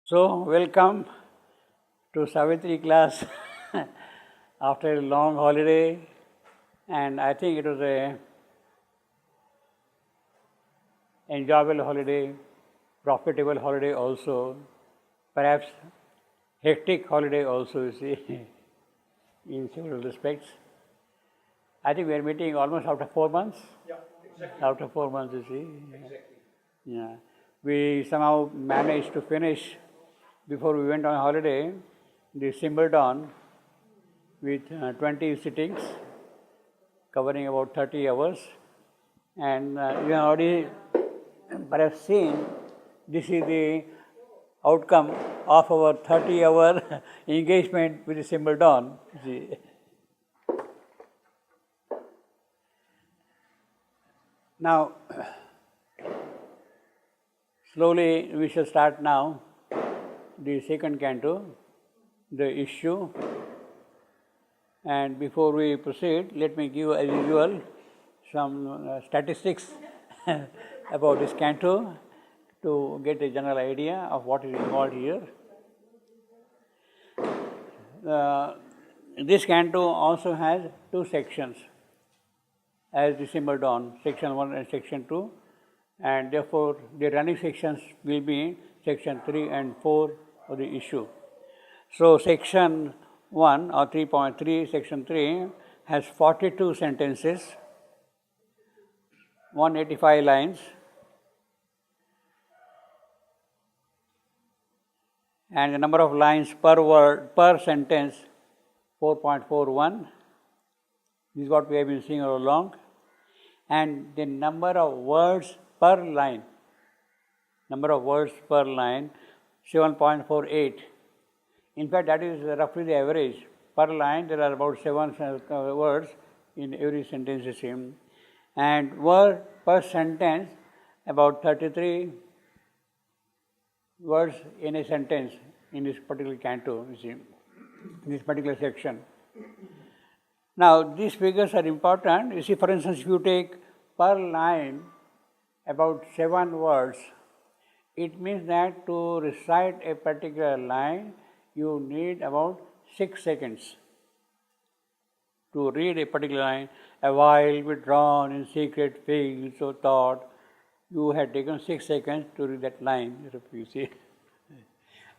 So, welcome to Savitri class after a long holiday, and I think it was a enjoyable holiday, profitable holiday also, perhaps hectic holiday also, you see, in several respects. I think we are meeting almost after 4 months. Yeah, exactly. After 4 months, you see. Exactly. Yeah. We somehow managed to finish before we went on holiday the Simbledon with 20 sittings covering about 30 hours, and you have already perhaps seen this is the outcome of our 30-hour engagement with the Simbledon. See. Now, slowly we shall start now the second canto, the issue. And before we proceed, let me give, as usual, some statistics about this canto to get a general idea of what is involved here. This canto also has two sections, as the Simbledon, section 1 and section 2, and therefore the running sections will be section 3 and 4 of the issue. So, section 1 or 3.3, section 3 has 42 sentences, 185 lines, and the number of lines per word, per sentence, 4.41. This is what we have been seeing all along. And the number of words per line, 7.48. In fact, that is roughly the average. Per line, there are about 7 words in every sentence, and word per sentence, about 33 words in a sentence in this particular canto, in this particular section. Now, these figures are important. You see, for instance, if you take per line about 7 words, it means that to recite a particular line, you need about 6 seconds. To read a particular line, a while withdrawn in secret fields of thought, you had taken 6 seconds to read that line, you see.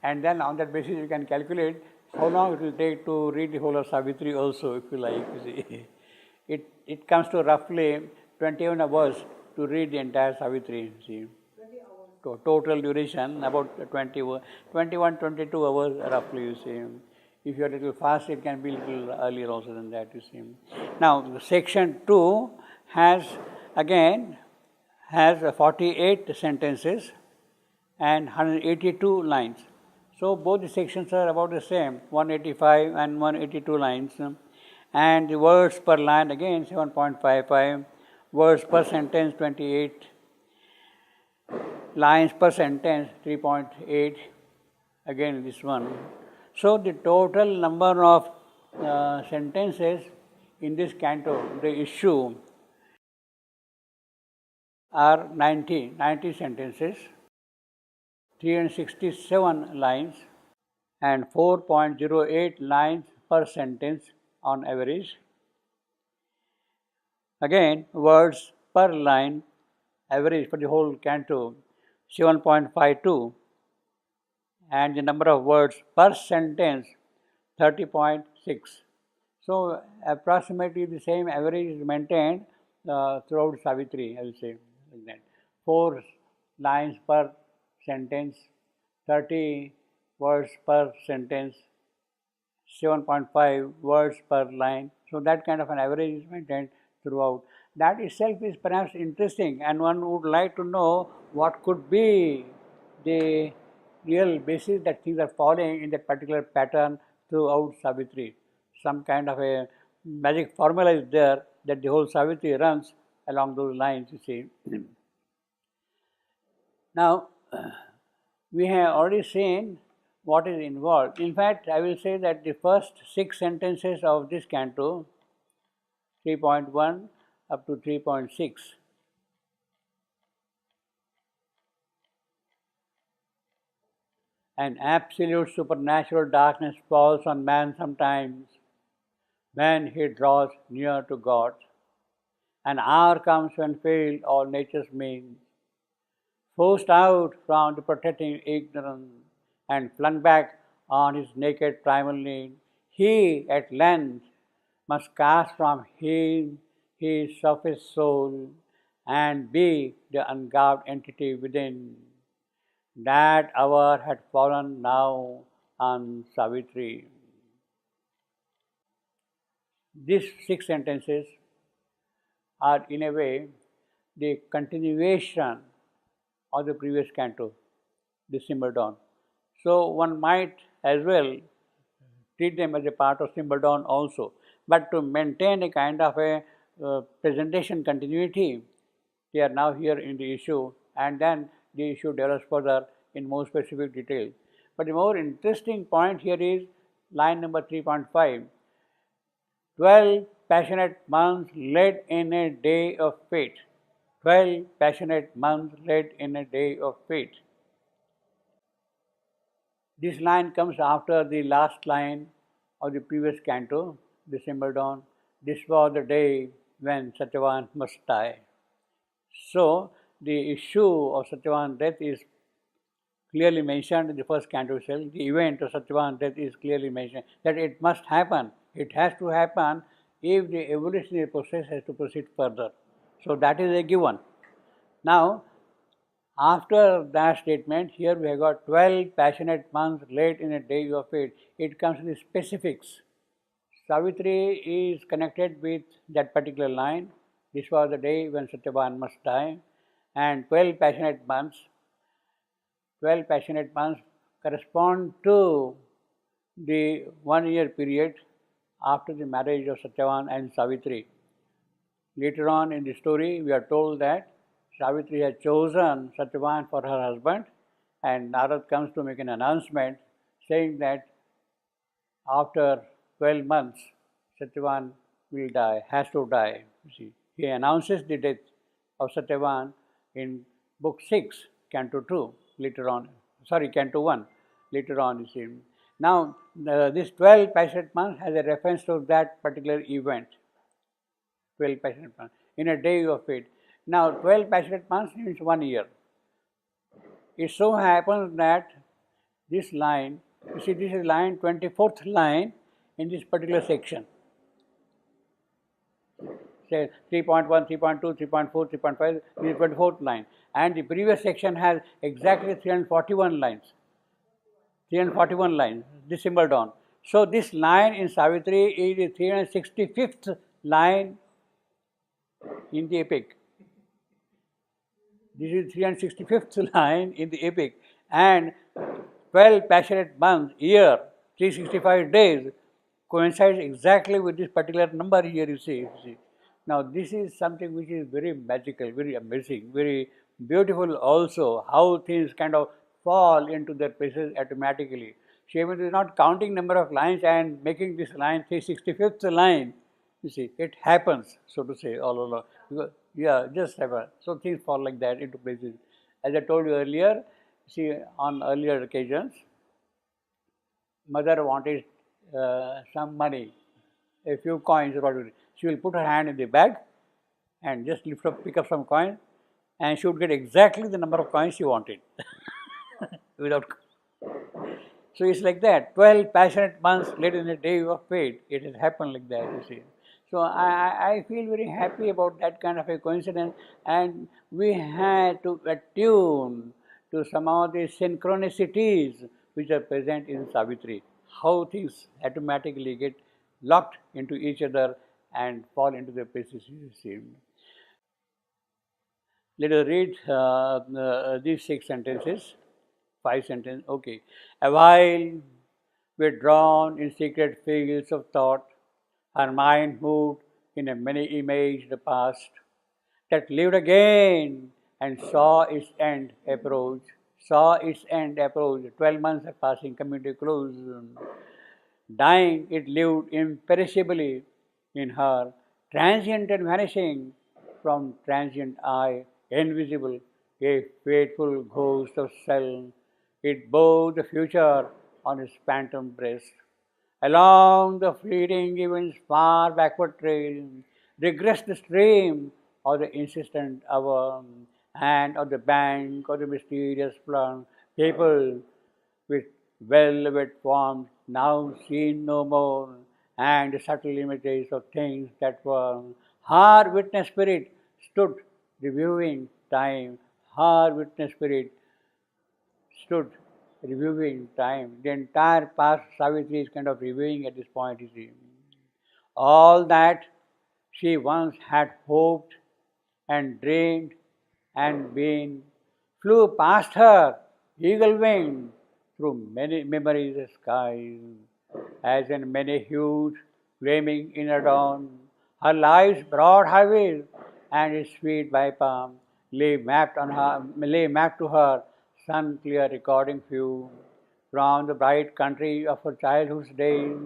And then on that basis, you can calculate how long it will take to read the whole of Savitri also, if you like, you see. It comes to roughly 21 hours to read the entire Savitri, you see. 20 hours. Total duration about 21, 22 hours roughly, you see. If you are a little fast, it can be a little earlier also than that, you see. Now, section 2 has 48 sentences and 182 lines. So, both the sections are about the same, 185 and 182 lines. And the words per line again 7.55, words per sentence 28, lines per sentence 3.8, again this one. So, the total number of sentences in this canto, the issue, are 90 sentences, 367 lines, and 4.08 lines per sentence on average. Again, words per line, average for the whole canto, 7.52, and the number of words per sentence, 30.6. So, approximately the same average is maintained throughout Savitri, I will say, like that. 4 lines per sentence, 30 words per sentence, 7.5 words per line. So, that kind of an average is maintained throughout. That itself is perhaps interesting, and one would like to know what could be the real basis that things are following in that particular pattern throughout Savitri. Some kind of a magic formula is there that the whole Savitri runs along those lines, you see. Now, we have already seen what is involved. In fact, I will say that the first 6 sentences of this canto, 3.1 up to 3.6, An absolute supernatural darkness falls on man sometimes when he draws near to God. An hour comes when fail all nature's means, forced out from the protecting ignorance and flung back on his naked primal need, he at length must cast from him his surface soul and be the ungarbed entity within. That hour had fallen now on Savitri. These 6 sentences are, in a way, the continuation of the previous canto, the Symbol Dawn. So one might as well treat them as a part of Symbol Dawn also. But to maintain a kind of a presentation continuity, they are now here in the issue, and then the issue develops further in more specific detail. But the more interesting point here is line number 3.5. 12 passionate months led in a day of fate. 12 passionate months led in a day of fate. This line comes after the last line of the previous canto, the Symbol Dawn. This was the day when Satyavan must die. So, the issue of Satyavan's death is clearly mentioned in the first canto itself. The event of Satyavan's death is clearly mentioned, that it must happen. It has to happen if the evolutionary process has to proceed further. So, that is a given. Now, after that statement, here we have got 12 passionate months late in a day of fate. It comes in the specifics. Savitri is connected with that particular line. This was the day when Satyavan must die. And 12 passionate months correspond to the 1-year period after the marriage of Satyavan and Savitri. Later on in the story, we are told that Savitri has chosen Satyavan for her husband, and Narad comes to make an announcement saying that after 12 months, Satyavan will die, has to die. You see, he announces the death of Satyavan in book 6, canto 2, canto 1, later on, you see. Now, this 12 passionate months has a reference to that particular event, 12 passionate months, in a day of fate. Now, 12 passionate months means 1 year. It so happens that this line, you see, this is line 24th line in this particular section. Say 3.1, 3.2, 3.4, 3.5, this is 24th line. And the previous section has exactly 341 lines. 341 lines, this Symbol Dawn. So, this line in Savitri is the 365th line in the epic. This is 365th line in the epic, and 12 passionate months, year, 365 days coincides exactly with this particular number here, you see. Now, this is something which is very magical, very amazing, very beautiful also, how things kind of fall into their places automatically. Shaivan is not counting number of lines and making this line 365th line. You see, it happens, so to say, all along. Because, just happen. So things fall like that into places. As I told you earlier, see, on earlier occasions, mother wanted some money, a few coins or whatever. She will put her hand in the bag and just pick up some coins, and she would get exactly the number of coins she wanted. Without. So it's like that. 12 passionate months led in a day of fate. It has happened like that, you see. So I feel very happy about that kind of a coincidence, and we had to attune to some of the synchronicities which are present in Savitri. How things automatically get locked into each other and fall into their places, you see. Let us read these 6 sentences. 5 sentences, okay. A while withdrawn in secret fields of thought, her mind moved in a many-imaged past that lived again and saw its end approach. 12 months are passing, coming to a close. Dying, it lived imperishably in her, transient and vanishing from transient eye, invisible, a fateful ghost of self, It bore the future on its phantom breast. Along the fleeting event's far backward trail, regressed the stream of the insistent hour, and on the bank of the mysterious flood, people with velvet forms now seen no more, and the subtle images of things that were. Her witness spirit stood reviewing time. Her witness spirit stood reviewing time. The entire past Savitri is kind of reviewing at this point, you see. All that she once had hoped and dreamed and been flew past her, eagle winged, through many memories of skies, as in many hues flaming in a dawn. Her life's broad highways and its sweet bypath lay mapped to her sun clear recording view from the bright country of her childhood's days,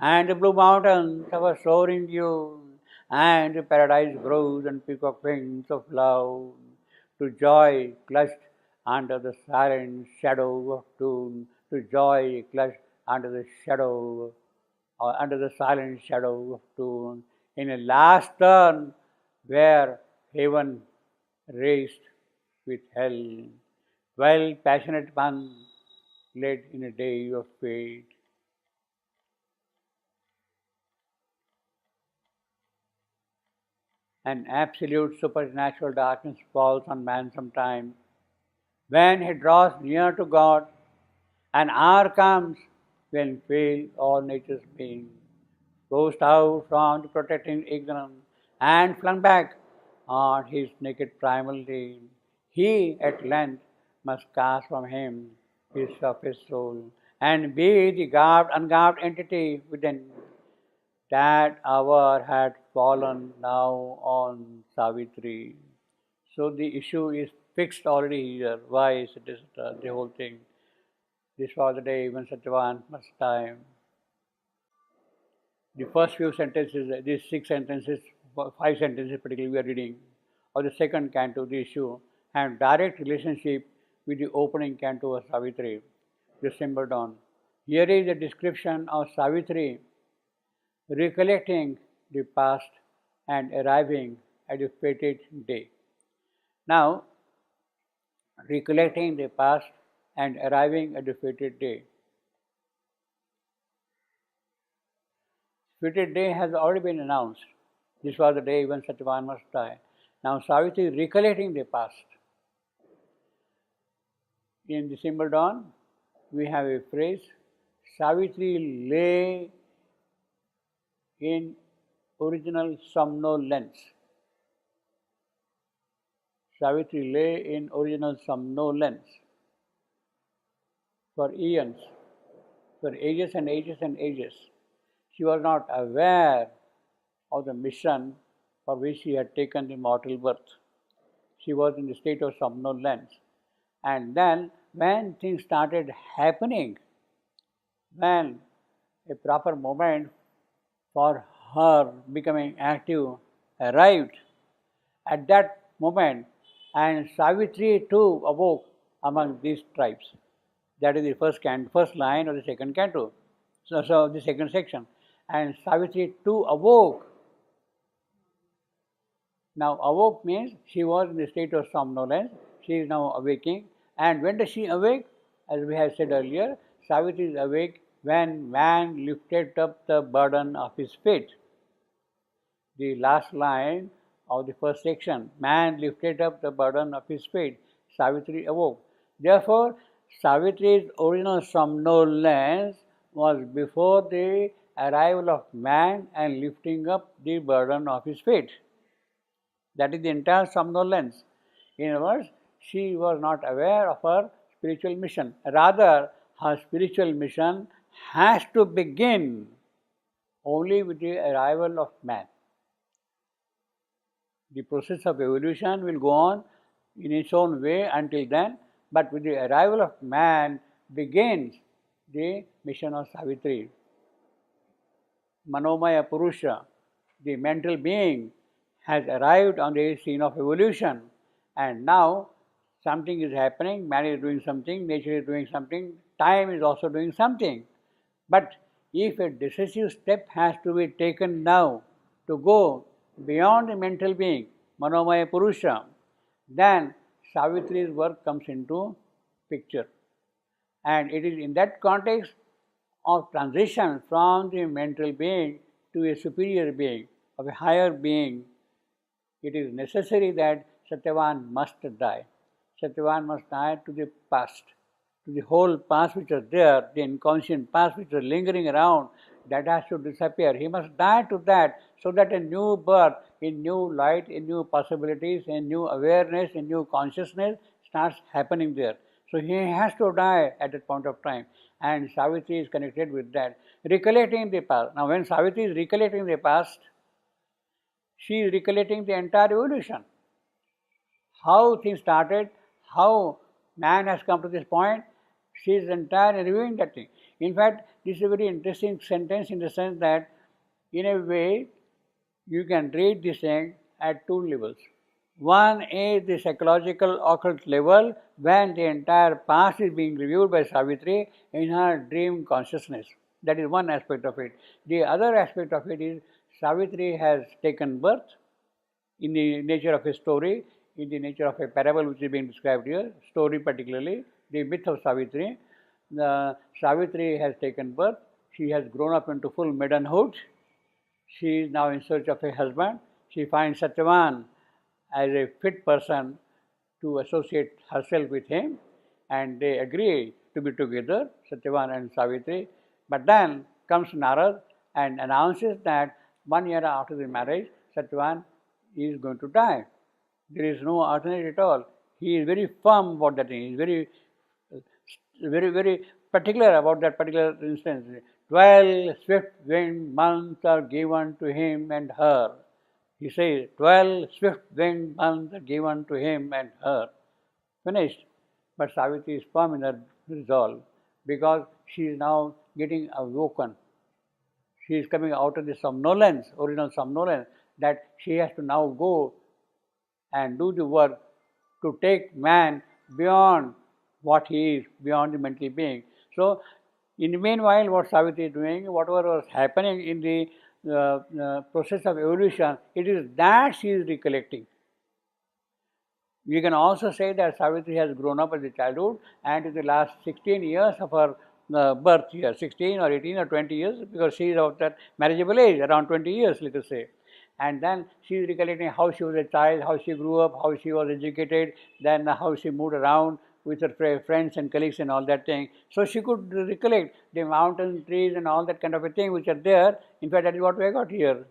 and the blue mountains of her soaring youth, and the paradise grows and peacock wings of love, to joy clutched under the silent shadow of doom, to joy clutched under the shadow, or under the silent shadow of doom, in a last turn where heaven raced with hell, while passionate one led in a day of fate. An absolute supernatural darkness falls on man sometimes. When he draws near to God, an hour comes when fail all nature's being, goes out from the protecting ignorance, and flung back on his naked primal day. He at length must cast from him his surface soul, and be the ungarbed entity within. That hour had fallen now on Savitri. So the issue is fixed already here. Why is it the whole thing? This was the day when Satyavan must die. The first few sentences, these six sentences, five sentences particularly we are reading, of the second canto, the issue, have direct relationship with the opening canto of Savitri, December dawn. Here is a description of Savitri recollecting the past and arriving at the fated day. Now, recollecting the past and arriving at the fated day. Fated day has already been announced. This was the day when Satyavan must die. Now, Savitri is recollecting the past. In December dawn, we have a phrase, Savitri lay in original somnolence. Savitri lay in original somnolence for eons, for ages and ages and ages. She was not aware of the mission for which she had taken the mortal birth. She was in the state of somnolence. And then, when things started happening, when a proper moment for her becoming active arrived, at that moment, and Savitri too awoke among these tribes. That is the first line of the second canto. So the second section. And Savitri too awoke. Now awoke means she was in the state of somnolence. She is now awaking. And when does she awake? As we have said earlier, Savitri is awake when man lifted up the burden of his fate. The last line of the first section, man lifted up the burden of his fate, Savitri awoke. Therefore, Savitri's original somnolence was before the arrival of man and lifting up the burden of his fate. That is the entire somnolence. In other words, she was not aware of her spiritual mission. Rather, her spiritual mission has to begin only with the arrival of man. The process of evolution will go on in its own way until then, but with the arrival of man begins the mission of Savitri. Manomaya Purusha, the mental being, has arrived on the scene of evolution, and now Something is happening, man is doing something, nature is doing something, time is also doing something. But if a decisive step has to be taken now to go beyond the mental being, Manomaya Purusha, then Savitri's work comes into picture. And it is in that context of transition from the mental being to a superior being, of a higher being, it is necessary that Satyavan must die. Satyavan must die to the past, to the whole past which was there, the inconscient past which was lingering around, that has to disappear. He must die to that so that a new birth, in new light, in new possibilities, in new awareness, in new consciousness starts happening there. So he has to die at that point of time, and Savitri is connected with that. Recollecting the past. Now when Savitri is recollecting the past, she is recollecting the entire evolution. How things started, how man has come to this point, she is entirely reviewing that thing. In fact, this is a very interesting sentence in the sense that, in a way, you can read this thing at two levels. One is the psychological occult level, when the entire past is being reviewed by Savitri in her dream consciousness. That is one aspect of it. The other aspect of it is Savitri has taken birth in the nature of a story, in the nature of a parable which is being described here, story particularly, the myth of Savitri. The Savitri has taken birth, she has grown up into full maidenhood, she is now in search of a husband, she finds Satyavan as a fit person to associate herself with him, and they agree to be together, Satyavan and Savitri. But then comes Narad and announces that 1 year after the marriage, Satyavan is going to die. There is no alternative at all. He is very firm about that thing. He is very particular about that particular instance. 12 swift-winged months are given to him and her. He says, 12 swift-winged months are given to him and her. Finished. But Savitri is firm in her resolve, because she is now getting awoken. She is coming out of the somnolence, original somnolence, that she has to now go and do the work to take man beyond what he is, beyond the mental being. So, in the meanwhile, what Savitri is doing, whatever was happening in the process of evolution, it is that she is recollecting. We can also say that Savitri has grown up as a childhood, and in the last 16 years of her birth here, 16 or 18 or 20 years, because she is of that marriageable age, around 20 years, let us say. And then she is recollecting how she was a child, how she grew up, how she was educated, then how she moved around with her friends and colleagues and all that thing. So she could recollect the mountains, trees and all that kind of a thing which are there. In fact, that is what we got here.